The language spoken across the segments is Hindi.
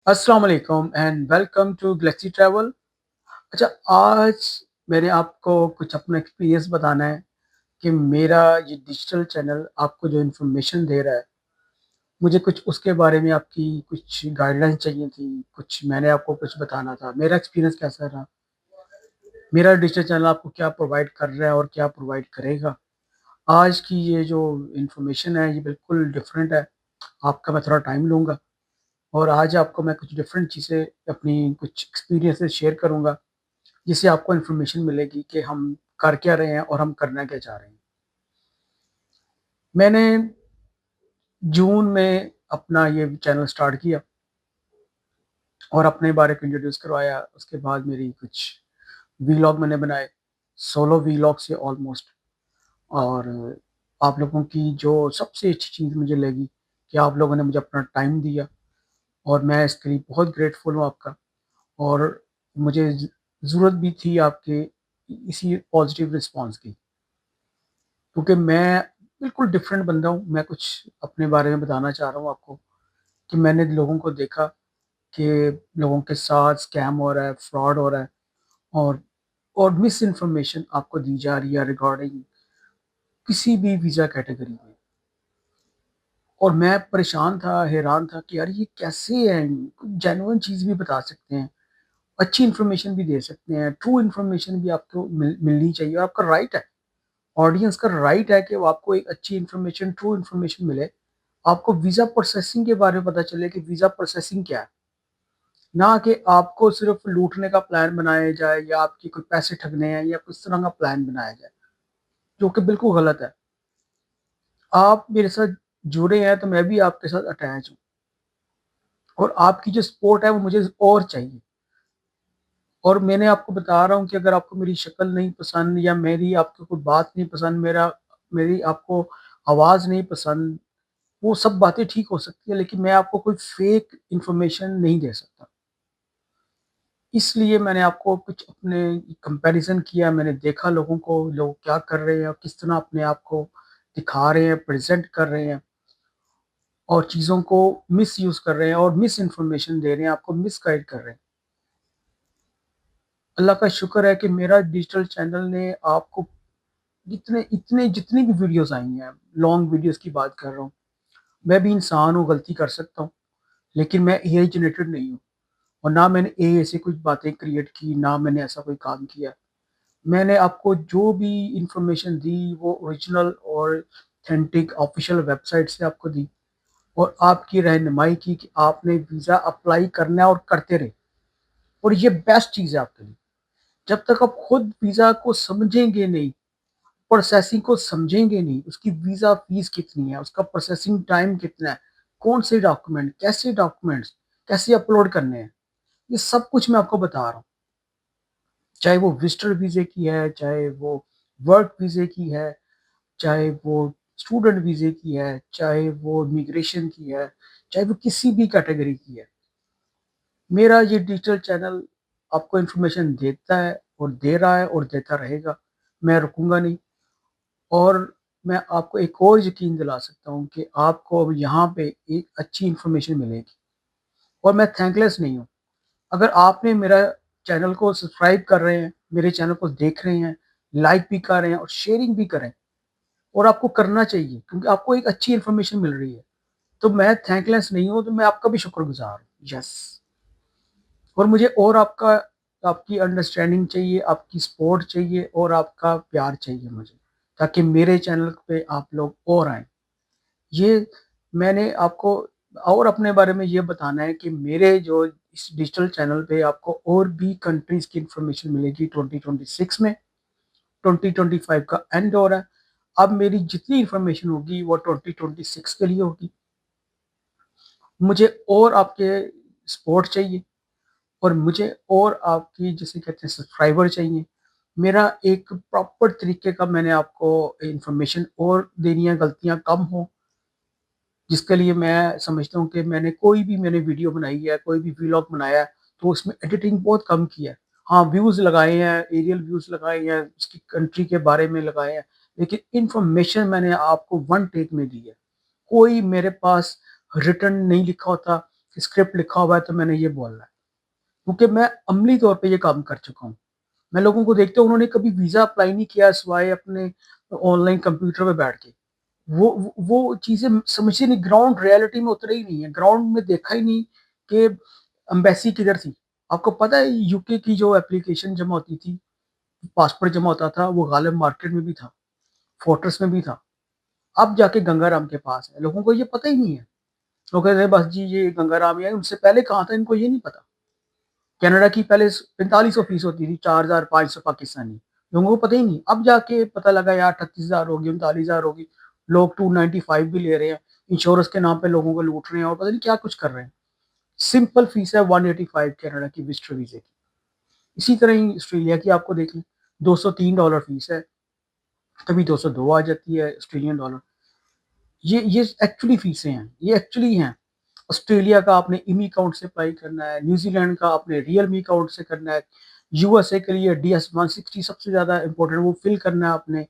अस्सलाम वालेकुम and welcome to Galaxy Travel. अच्छा, आज मैंने आपको कुछ अपना एक्सपीरियंस बताना है कि मेरा ये डिजिटल चैनल आपको जो इन्फॉर्मेशन दे रहा है, मुझे कुछ उसके बारे में आपकी कुछ गाइडलाइन चाहिए थी, कुछ मैंने आपको कुछ बताना था। मेरा एक्सपीरियंस कैसा रहा? मेरा डिजिटल चैनल आपको क्या प्रोवाइड कर रहा है और क्या प्रोवाइड करेगा? आज की ये जो इन्फॉर्मेशन है, ये बिल्कुल डिफरेंट है। आपका मैं थोड़ा टाइम लूँगा और आज आपको मैं कुछ डिफरेंट चीज़ें अपनी कुछ एक्सपीरियंसेस शेयर करूँगा। जिससे आपको इन्फॉर्मेशन मिलेगी कि हम कर क्या रहे हैं और हम करना क्या चाह रहे हैं। मैंने जून में अपना ये चैनल स्टार्ट किया और अपने बारे को इंट्रोड्यूस करवाया। उसके बाद मेरी कुछ वीलॉग मैंने बनाए, सोलो वीलॉग से ऑलमोस्ट। और आप लोगों की जो सबसे अच्छी चीज़ मुझे लगी कि आप लोगों ने मुझे अपना टाइम दिया और मैं इसके लिए बहुत ग्रेटफुल हूँ आपका। और मुझे ज़रूरत भी थी आपके इसी पॉजिटिव रिस्पॉन्स की। क्योंकि मैं बिल्कुल डिफरेंट बंदा हूँ। मैं कुछ अपने बारे में बताना चाह रहा हूँ आपको कि मैंने लोगों को देखा कि लोगों के साथ स्कैम हो रहा है, फ्रॉड हो रहा है और मिस इन्फॉर्मेशन आपको दी जा रही है रिगार्डिंग किसी भी वीज़ा कैटेगरी में। और मैं परेशान था, हैरान था कि यार ये कैसे है? कुछ जेन्युइन चीज़ भी बता सकते हैं, अच्छी इन्फॉर्मेशन भी दे सकते हैं, ट्रू इन्फॉर्मेशन भी आपको मिलनी चाहिए और आपका राइट है। ऑडियंस का राइट है कि वो आपको एक अच्छी इन्फॉर्मेशन, ट्रू इन्फॉर्मेशन मिले। आपको वीज़ा प्रोसेसिंग के बारे में पता चले कि वीज़ा प्रोसेसिंग क्या है, ना कि आपको सिर्फ़ लूटने का प्लान बनाया जाए या आपके कोई पैसे ठगने हैं या किस तरह का प्लान बनाया जाए, जो कि बिल्कुल गलत है। आप मेरे साथ जुड़े हैं तो मैं भी आपके साथ अटैच हूँ और आपकी जो सपोर्ट है वो मुझे और चाहिए। और मैंने आपको बता रहा हूँ कि अगर आपको मेरी शक्ल नहीं पसंद या मेरी आपको कोई बात नहीं पसंद, मेरी आपको आवाज़ नहीं पसंद, वो सब बातें ठीक हो सकती है, लेकिन मैं आपको कोई फेक इन्फॉर्मेशन नहीं दे सकता। इसलिए मैंने आपको कुछ अपने कंपैरिज़न किया, मैंने देखा लोगों को, लोग क्या कर रहे हैं और किस तरह अपने आप को दिखा रहे हैं, प्रेज़ेंट कर रहे हैं और चीज़ों को मिसयूज़ कर रहे हैं और मिस इन्फॉर्मेशन दे रहे हैं, आपको मिसगाइड कर रहे हैं। अल्लाह का शुक्र है कि मेरा डिजिटल चैनल ने आपको जितनी भी वीडियोज़ आई हैं, लॉन्ग वीडियोज़ की बात कर रहा हूँ। मैं भी इंसान हूँ, गलती कर सकता हूँ, लेकिन मैं एआई जनरेटेड नहीं हूँ। और ना मैंने एआई से कुछ बातें क्रिएट की, ना मैंने ऐसा कोई काम किया। मैंने आपको जो भी इन्फॉर्मेशन दी वो ओरिजिनल और ऑथेंटिक ऑफ़िशियल वेबसाइट से आपको दी और आपकी रहनुमाई की कि आपने वीज़ा अप्लाई करना है और करते रहें। और ये बेस्ट चीज़ है आपके लिए। जब तक आप खुद वीज़ा को समझेंगे नहीं, प्रोसेसिंग को समझेंगे नहीं, उसकी वीज़ा फ़ीस कितनी है, उसका प्रोसेसिंग टाइम कितना है, कौन से डॉक्यूमेंट, कैसे डॉक्यूमेंट्स, कैसे अपलोड करने हैं, ये सब कुछ मैं आपको बता रहा हूँ। चाहे वो विज़िटर वीज़े की है, चाहे वो वर्क वीज़े की है, चाहे वो स्टूडेंट वीज़े की है, चाहे वो इमिग्रेशन की है, चाहे वो किसी भी कैटेगरी की है। मेरा ये डिजिटल चैनल आपको इन्फॉर्मेशन देता है और दे रहा है और देता रहेगा। मैं रुकूँगा नहीं। और मैं आपको एक और यकीन दिला सकता हूँ कि आपको अब यहाँ पे एक अच्छी इन्फॉर्मेशन मिलेगी और मैं थैंकलेस नहीं हूँ। अगर आपने मेरा चैनल को सब्सक्राइब कर रहे हैं, मेरे चैनल को देख रहे हैं, लाइक भी कर रहे हैं और शेयरिंग भी करें और आपको करना चाहिए क्योंकि आपको एक अच्छी इन्फॉर्मेशन मिल रही है। तो मैं थैंकलेस नहीं हूँ, तो मैं आपका भी शुक्रगुज़ार हूँ। यस। और मुझे और आपकी अंडरस्टैंडिंग चाहिए, आपकी सपोर्ट चाहिए और आपका प्यार चाहिए मुझे, ताकि मेरे चैनल पे आप लोग और आएँ। ये मैंने आपको और अपने बारे में ये बताना है कि मेरे जो इस डिजिटल चैनल पे आपको और भी कंट्रीज़ की इन्फॉर्मेशन मिलेगी 2026 में, 2025 का एंड हो रहा है। अब मेरी जितनी इन्फॉर्मेशन होगी वो 2026 के लिए होगी। मुझे और आपके सपोर्ट चाहिए और मुझे और आपकी जिसे कहते हैं सब्सक्राइबर चाहिए। मेरा एक प्रॉपर तरीके का मैंने आपको इन्फॉर्मेशन और देनी है, गलतियाँ कम हों, जिसके लिए मैं समझता हूँ कि मैंने वीडियो बनाई है, कोई भी व्लॉग बनाया है, तो उसमें एडिटिंग बहुत कम की है। हाँ, व्यूज़ लगाए हैं, एरियल व्यूज़ लगाए हैं, उसकी कंट्री के बारे में लगाए हैं, लेकिन इन्फॉर्मेशन मैंने आपको वन टेक में दी है। कोई मेरे पास रिटर्न नहीं लिखा होता स्क्रिप्ट लिखा हुआ है तो मैंने ये बोलना है। क्योंकि मैं अमली तौर पे ये काम कर चुका हूँ। मैं लोगों को देखता हूँ उन्होंने कभी वीज़ा अप्लाई नहीं किया सिवाय अपने ऑनलाइन कंप्यूटर पे बैठ के। वो चीज़ें समझे नहीं, ग्राउंड रियलिटी में उतरे ही नहीं है। ग्राउंड में देखा ही नहीं कि एम्बेसी किधर थी। आपको पता है यूके की जो एप्लीकेशन जमा होती थी, पासपोर्ट जमा होता था, वो गालिब मार्केट में भी था, फोर्ट्रेस में भी था। अब जाके गंगाराम के पास है। लोगों को ये पता ही नहीं है। लोग कह रहे हैं बस जी ये गंगाराम ही है, उनसे पहले कहाँ था इनको ये नहीं पता। कनाडा की पहले 4500 फीस होती थी, 4500 पाकिस्तानी। लोगों को पता ही नहीं। अब जाके पता लगा यार 38,000 होगी, 39,000 होगी। लोग 295 भी ले रहे हैं। इंश्योरेंस के नाम पे लोगों को लूट रहे हैं और पता नहीं क्या कुछ कर रहे हैं। सिंपल फीस है 185 कनाडा की विजिटर वीज़े की। इसी तरह ही ऑस्ट्रेलिया की आपको देख लें, $203 फीस है, कभी 202 आ जाती है ऑस्ट्रेलियन डॉलर। ये एक्चुअली फीसें हैं, ये एक्चुअली हैं। ऑस्ट्रेलिया का आपने इमी अकाउंट से अप्लाई करना है, न्यूजीलैंड का आपने रियल मी अकाउंट से करना है, यूएसए के लिए डीएस 160 सबसे ज़्यादा इम्पोर्टेंट, वो फिल करना है आपने,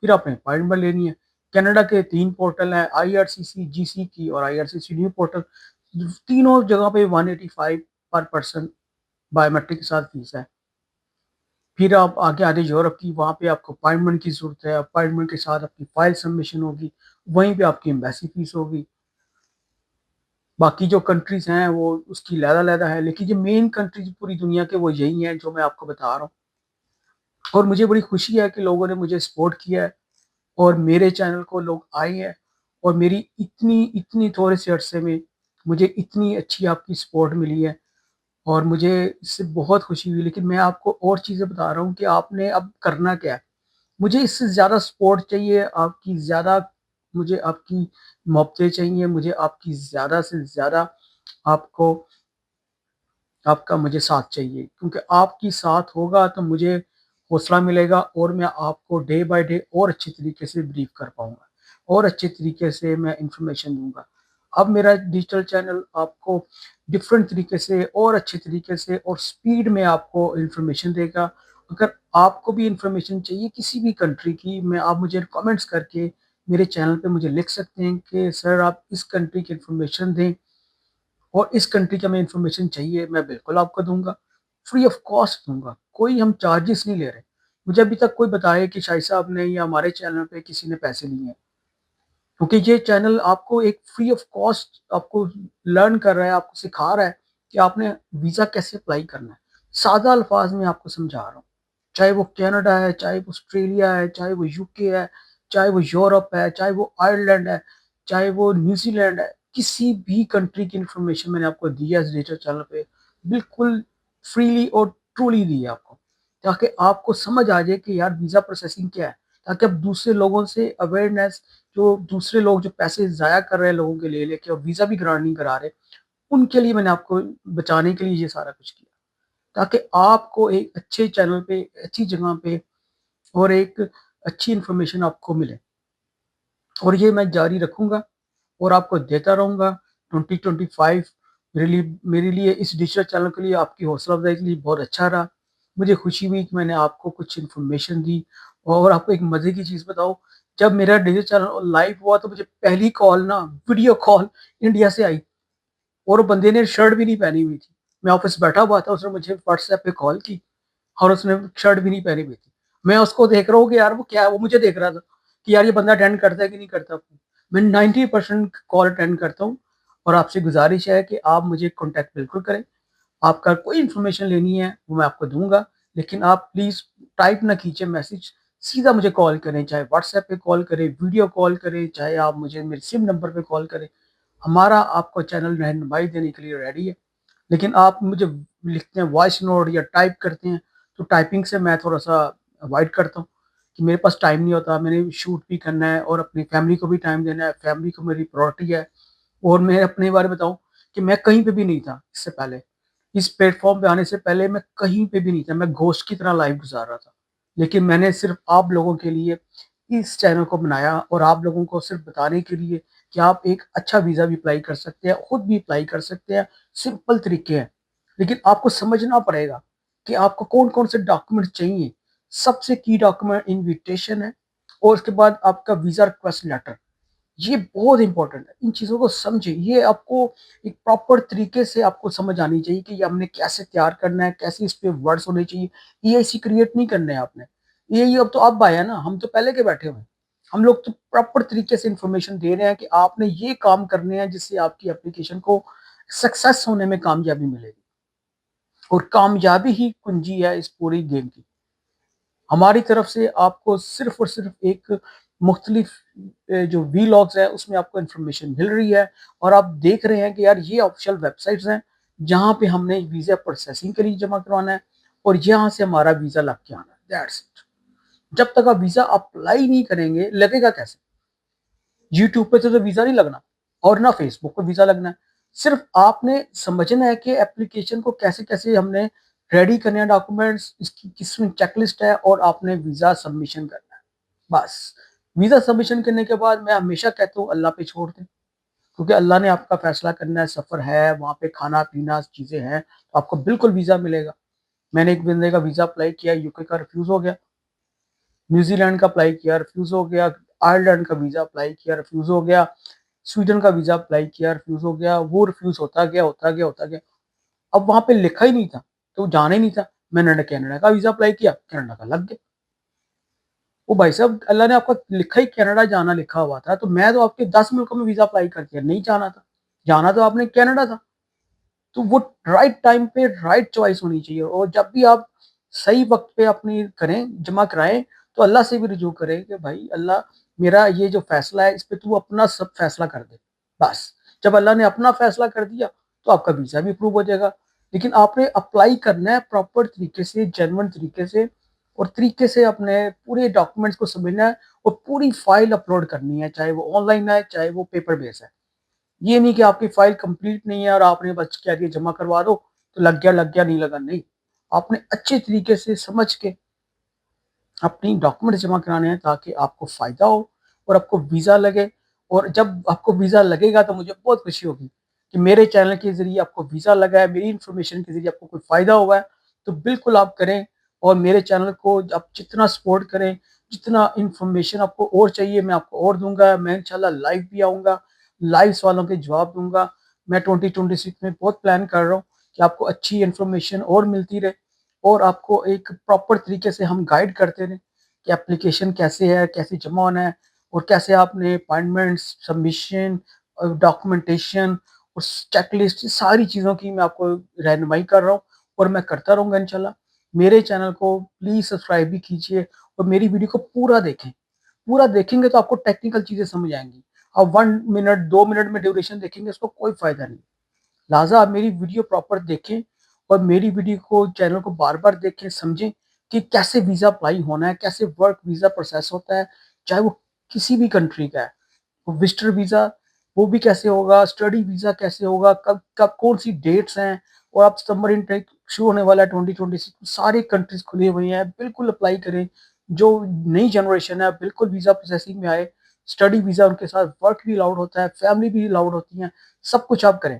फिर आपने अपॉइंटमेंट लेनी है। कनाडा के 3 पोर्टल हैं, आईआरसीसी, जीसीकी और आईआरसीसी न्यू पोर्टल। तीनों जगह पे 185 पर पर्सन बायोमेट्रिक के साथ फीस है। फिर आप आगे आते यूरोप की, वहाँ पे आपको अपॉइंटमेंट की ज़रूरत है, अपॉइंटमेंट के साथ आपकी फाइल सबमिशन होगी, वहीं पे आपकी एम्बेसी फीस होगी। बाकी जो कंट्रीज़ हैं वो उसकी अलग-अलग है, लेकिन जो मेन कंट्रीज़ पूरी दुनिया के वो यही हैं जो मैं आपको बता रहा हूँ। और मुझे बड़ी खुशी है कि लोगों ने मुझे सपोर्ट किया है और मेरे चैनल को लोग आए हैं और मेरी इतनी इतनी थोड़े से अरसे में मुझे इतनी अच्छी आपकी सपोर्ट मिली है और मुझे इससे बहुत खुशी हुई। लेकिन मैं आपको और चीज़ें बता रहा हूँ कि आपने अब करना क्या है। मुझे इससे ज़्यादा सपोर्ट चाहिए, आपकी ज़्यादा मुझे आपकी मोहब्बतें चाहिए, मुझे आपकी ज़्यादा से ज़्यादा आपको आपका मुझे साथ चाहिए, क्योंकि आपकी साथ होगा तो मुझे हौसला मिलेगा और मैं आपको डे बाय डे और अच्छे तरीके से ब्रीफ कर पाऊँगा और अच्छे तरीके से मैं इन्फॉर्मेशन दूँगा। अब मेरा डिजिटल चैनल आपको डिफरेंट तरीके से और अच्छे तरीके से और स्पीड में आपको इन्फॉर्मेशन देगा। अगर आपको भी इन्फॉर्मेशन चाहिए किसी भी कंट्री की, मैं आप मुझे कमेंट्स करके मेरे चैनल पे मुझे लिख सकते हैं कि सर आप इस कंट्री की इन्फॉर्मेशन दें और इस कंट्री की हमें इन्फॉर्मेशन चाहिए, मैं बिल्कुल आपको दूँगा, फ्री ऑफ कॉस्ट दूँगा, कोई हम चार्जेस नहीं ले रहे। मुझे अभी तक कोई बताए कि शाहिद साहब ने या हमारे चैनल पे किसी ने पैसे लिए हैं, क्योंकि ये चैनल आपको एक फ्री ऑफ कॉस्ट आपको लर्न कर रहा है, आपको सिखा रहा है कि आपने वीज़ा कैसे अप्लाई करना है। सादा अल्फाज में आपको समझा रहा हूँ, चाहे वो कनाडा है, चाहे वो ऑस्ट्रेलिया है, चाहे वो यूके है, चाहे वो यूरोप है, चाहे वो आयरलैंड है, चाहे वो न्यूज़ीलैंड है, किसी भी कंट्री की इन्फॉर्मेशन मैंने आपको दी है इस डिजिटल चैनल पे, बिल्कुल फ्रीली और ट्रूली दी है आपको, ताकि आपको समझ आ जाए कि यार वीज़ा प्रोसेसिंग क्या है, ताकि आप दूसरे लोगों से अवेयरनेस, जो दूसरे लोग जो पैसे ज़ाया कर रहे हैं लोगों के लेके और वीज़ा भी ग्रांट नहीं करा रहे, उनके लिए मैंने आपको बचाने के लिए ये सारा कुछ किया। ताकि आपको एक अच्छे चैनल पे, अच्छी जगह पे और एक अच्छी इन्फॉर्मेशन आपको मिले और ये मैं जारी रखूँगा और आपको देता रहूँगा। 2025 मेरे लिए इस डिजिटल चैनल के लिए आपकी हौसला अफ़ज़ाई के लिए बहुत अच्छा रहा। मुझे खुशी हुई कि मैंने आपको कुछ इन्फॉर्मेशन दी और आपको एक मज़े की चीज़ बताऊँ, जब मेरा डिजिटल चैनल लाइव हुआ तो मुझे पहली कॉल ना वीडियो कॉल इंडिया से आई और वो बंदे ने शर्ट भी नहीं पहनी हुई थी। मैं ऑफ़िस बैठा हुआ था, उसने मुझे व्हाट्सएप पे कॉल की और उसने शर्ट भी नहीं पहनी हुई थी। मैं उसको देख रहा हूँ कि यार वो क्या है, वो मुझे देख रहा था कि यार ये बंदा अटेंड करता है कि नहीं करता फ़ोन। मैं 90% कॉल अटेंड करता हूँ और आपसे गुज़ारिश है कि आप मुझे कॉन्टैक्ट बिल्कुल करें। आपका कोई इन्फॉर्मेशन लेनी है वो मैं आपको दूँगा, लेकिन आप प्लीज़ टाइप ना कीजिए मैसेज, सीधा मुझे कॉल करें, चाहे व्हाट्सएप पे कॉल करें, वीडियो कॉल करें, चाहे आप मुझे मेरे सिम नंबर पे कॉल करें। हमारा आपको चैनल रहनुमाई देने के लिए रेडी है। लेकिन आप मुझे लिखते हैं वॉइस नोट या टाइप करते हैं, तो टाइपिंग से मैं थोड़ा-सा अवॉइड करता हूँ कि मेरे पास टाइम नहीं होता, मैंने शूट भी करना है और अपनी फैमिली को भी टाइम देना है, फैमिली को मेरी प्रायोरिटी है। और मैं अपने बारे में बताऊँ कि मैं कहीं पे भी नहीं था इससे पहले। इस प्लेटफ़ॉर्म पे आने से पहले मैं कहीं पे भी नहीं था, मैं घोस्ट की तरह लाइफ़ गुज़ार रहा था। लेकिन मैंने सिर्फ़ आप लोगों के लिए इस चैनल को बनाया और आप लोगों को सिर्फ़ बताने के लिए कि आप एक अच्छा वीज़ा भी अप्लाई कर सकते हैं, खुद भी अप्लाई कर सकते हैं, सिंपल तरीके हैं। लेकिन आपको समझना पड़ेगा कि आपको कौन-कौन से डॉक्यूमेंट चाहिए। सबसे की डॉक्यूमेंट इन्विटेशन है और उसके बाद आपका वीज़ा रिक्वेस्ट लेटर। ये बहुत इम्पोर्टेंट है। इन चीज़ों को समझिए, ये आपको एक प्रॉपर तरीके से आपको समझ आनी चाहिए कि ये हमने कैसे तैयार करना है, कैसे इस पे वर्ड्स होने चाहिए। एआईसी क्रिएट नहीं करने हैं आपने। एआई अब तो अब आया ना, हम तो पहले के बैठे हुए हैं। हम लोग तो प्रॉपर तरीके से इन्फॉर्मेशन दे रहे हैं कि आपने ये काम करने हैं जिससे आपकी एप्लीकेशन को सक्सेस होने में कामयाबी मिलेगी। और कामयाबी ही कुंजी है इस पूरी गेम की। हमारी तरफ से आपको सिर्फ़ और सिर्फ़ एक मुख्तलिफ जो वीलॉग्स हैं उसमें आपको इन्फॉर्मेशन मिल रही है और आप देख रहे हैं कि यार ये ऑफ़िशियल वेबसाइट्स हैं, जहाँ पे हमने वीज़ा प्रोसेसिंग के लिए जमा करवाना है और यहाँ से हमारा वीज़ा लग के आना है, दैट्स इट। जब तक आप वीज़ा अप्लाई नहीं करेंगे, लगेगा कैसे? यूट्यूब पे तो वीज़ा नहीं लगना और ना फ़ेसबुक पे वीज़ा लगना है। सिर्फ़ आपने समझना है कि एप्लीकेशन को कैसे-कैसे हमने रेडी करने हैं डॉक्यूमेंट्स, इसकी किसमें चेकलिस्ट है और आपने वीज़ा सबमिशन करना है, बस। वीज़ा सबमिशन करने के बाद मैं हमेशा कहता हूँ अल्लाह पे छोड़ दें, क्योंकि अल्लाह ने आपका फ़ैसला करना है, सफ़र है, वहाँ पे खाना-पीना चीज़ें हैं, तो आपको बिल्कुल वीज़ा मिलेगा। मैंने एक बंदे का वीज़ा अप्लाई किया, यूके का रिफ्यूज़ हो गया। न्यूज़ीलैंड का अप्लाई किया, रिफ्यूज़ हो गया। आयरलैंड का वीज़ा अप्लाई किया, रिफ्यूज़ हो गया। स्वीडन का वीज़ा अप्लाई किया, रिफ्यूज़ हो गया। वो रिफ्यूज़ होता गया, होता गया, होता गया। अब वहाँ पे लिखा ही नहीं था, तो जाना ही नहीं था। मैंने कनाडा का वीज़ा अप्लाई किया, कनाडा का लग गया। ओ भाई साहब, अल्लाह ने आपका लिखा ही कनाडा जाना लिखा हुआ था, तो मैं तो आपके 10 मुल्कों में वीज़ा अप्लाई कर दिया, नहीं जाना था। जाना तो आपने कनाडा था। तो वो राइट टाइम पे राइट चॉइस होनी चाहिए और जब भी आप सही वक़्त पे अपनी करें, जमा कराएँ, तो अल्लाह से भी रुजू करें कि भाई अल्लाह, मेरा ये जो फ़ैसला है इस पे तू अपना सब फ़ैसला कर दे। बस, जब अल्लाह ने अपना फ़ैसला कर दिया, तो आपका वीज़ा भी अप्रूव हो जाएगा। लेकिन आपने अप्लाई करना है प्रॉपर तरीके से, जेन्युइन तरीके से और तरीके से अपने पूरे डॉक्यूमेंट्स को समझना है और पूरी फ़ाइल अपलोड करनी है, चाहे वो ऑनलाइन है, चाहे वो पेपर बेस है। ये नहीं कि आपकी फाइल कंप्लीट नहीं है और आपने बस कह दिया जमा करवा दो, तो लग गया, नहीं लगा, नहीं। आपने अच्छे तरीके से समझ के अपनी डॉक्यूमेंट जमा कराने हैं ताकि आपको फ़ायदा हो और आपको वीज़ा लगे और जब आपको वीज़ा लगेगा तो मुझे बहुत खुशी होगी कि मेरे चैनल के ज़रिए आपको वीज़ा लगा है, मेरी इन्फॉर्मेशन के ज़रिए आपको कोई फ़ायदा हुआ है, तो बिल्कुल आप करें और मेरे चैनल को आप जितना सपोर्ट करें, जितना इन्फॉर्मेशन आपको और चाहिए मैं आपको और दूँगा। मैं इंशाल्लाह लाइव भी आऊँगा, लाइव सवालों के जवाब दूँगा। मैं 2026 में बहुत प्लान कर रहा हूँ कि आपको अच्छी इन्फॉर्मेशन और मिलती रहे और आपको एक प्रॉपर तरीके से हम गाइड करते रहें कि एप्लीकेशन कैसे है, कैसे जमा होना है और कैसे आपने अपॉइंटमेंट्स, सबमिशन डॉक्यूमेंटेशन और चेकलिस्ट सारी चीज़ों की मैं आपको रहनुमाई कर रहा हूँ और मैं करता रहूँगा इंशाल्लाह। मेरे चैनल को प्लीज़ सब्सक्राइब भी कीजिए और मेरी वीडियो को पूरा देखें। पूरा देखेंगे तो आपको टेक्निकल चीज़ें समझ आएँगी। आप 1 मिनट, 2 मिनट में ड्यूरेशन देखेंगे उसको कोई फ़ायदा नहीं। लिहाज़ा आप मेरी वीडियो प्रॉपर देखें और मेरी वीडियो को चैनल को बार-बार देखें, समझें कि कैसे वीज़ा अप्लाई होना है, कैसे वर्क वीज़ा प्रोसेस होता है, चाहे वो किसी भी कंट्री का है। वो विज़िटर वीज़ा वो भी कैसे होगा, स्टडी वीज़ा कैसे होगा, कब कब कौन-सी डेट्स हैं और अब समर इनटेक शुरू होने वाला है 2026 सारी कंट्रीज़ खुली हुई हैं, बिल्कुल अप्लाई करें। जो नई जनरेशन है बिल्कुल वीज़ा प्रोसेसिंग में आए, स्टडी वीज़ा उनके साथ वर्क भी अलाउड होता है, फैमिली भी अलाउड होती है, सब कुछ आप करें।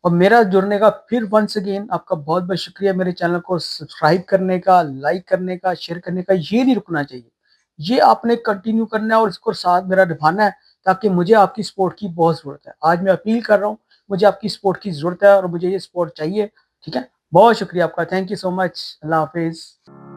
और मेरा जुड़ने का फिर वंस अगेन आपका बहुत-बहुत शुक्रिया मेरे चैनल को सब्सक्राइब करने का, लाइक करने का, शेयर करने का, ये नहीं रुकना चाहिए। ये आपने कंटिन्यू करना है और इसको साथ मेरा निभाना है ताकि मुझे आपकी सपोर्ट की बहुत ज़रूरत है। आज मैं अपील कर रहा हूँ, मुझे आपकी सपोर्ट की ज़रूरत है और मुझे ये सपोर्ट चाहिए, ठीक है? बहुत शुक्रिया आपका, थैंक यू सो मच। अल्लाह हाफ़िज़।